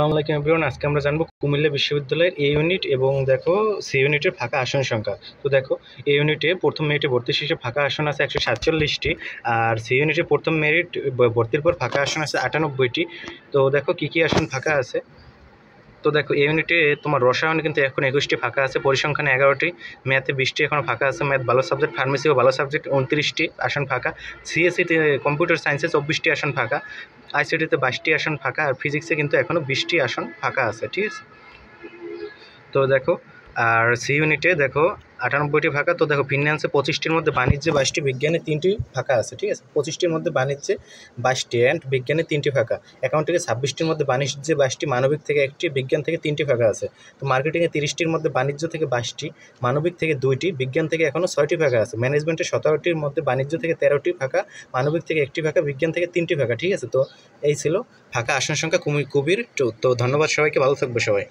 আসসালামু আলাইকুম এভরিওয়ান। আজকে আমরা জানবো কুমিল্লা বিশ্ববিদ্যালয়ের এ ইউনিট এবং দেখো সি ইউনিটের ফাঁকা আসন সংখ্যা। তো দেখো এ ইউনিটে প্রথম মেরিটে ভর্তি শেষে ফাঁকা আসন আছে 147টি, আর সি ইউনিটে প্রথম মেরিট ভর্তির পর ফাঁকা আসন আছে 98টি। তো দেখো কী কী আসন ফাঁকা আছে। তো দেখো এই ইউনিটে তোমার রসায়নে কিন্তু এখন 21টি ফাঁকা আছে, পরিসংখ্যানে 11টি, ম্যাথে 20টি এখনও ফাঁকা আছে, ম্যাথ ভালো সাবজেক্ট, ফার্মেসিও ভালো সাবজেক্ট 29টি আসন ফাঁকা, সিএসসিতে কম্পিউটার সায়েন্সে 24টি আসন ফাঁকা, আইসিটিতে 22টি আসন ফাঁকা, আর ফিজিক্সে কিন্তু এখনও 20টি আসন ফাঁকা আছে। ঠিক আছে, তো দেখো আর সি ইউনিটে দেখো 98টি ফাঁকা। তো দেখো ফিন্যান্সে 25টির মধ্যে বাণিজ্যে 22টি, বিজ্ঞানে 3টি ফাঁকা আছে। ঠিক আছে, 25টির মধ্যে বাণিজ্যে 22টি অ্যান্ড বিজ্ঞানে 3টি ফাঁকা। অ্যাকাউন্টিংয়ে 26টির মধ্যে বাণিজ্যে 22টি, মানবিক থেকে 1টি, বিজ্ঞান থেকে 3টি ফাঁকা আছে। তো মার্কেটিংয়ে 30টির মধ্যে বাণিজ্য থেকে 22টি, মানবিক থেকে 2টি, বিজ্ঞান থেকে এখনও 6টি ফাঁকা আছে। ম্যানেজমেন্টে 17টির মধ্যে বাণিজ্য থেকে 13টি ফাঁকা, মানবিক থেকে 1টি ফাঁকা, বিজ্ঞান থেকে 3টি ফাঁকা। ঠিক আছে, তো এই ছিল ফাঁকা আসন সংখ্যা কুমির। তো ধন্যবাদ সবাইকে, ভালো থাকবে সবাই।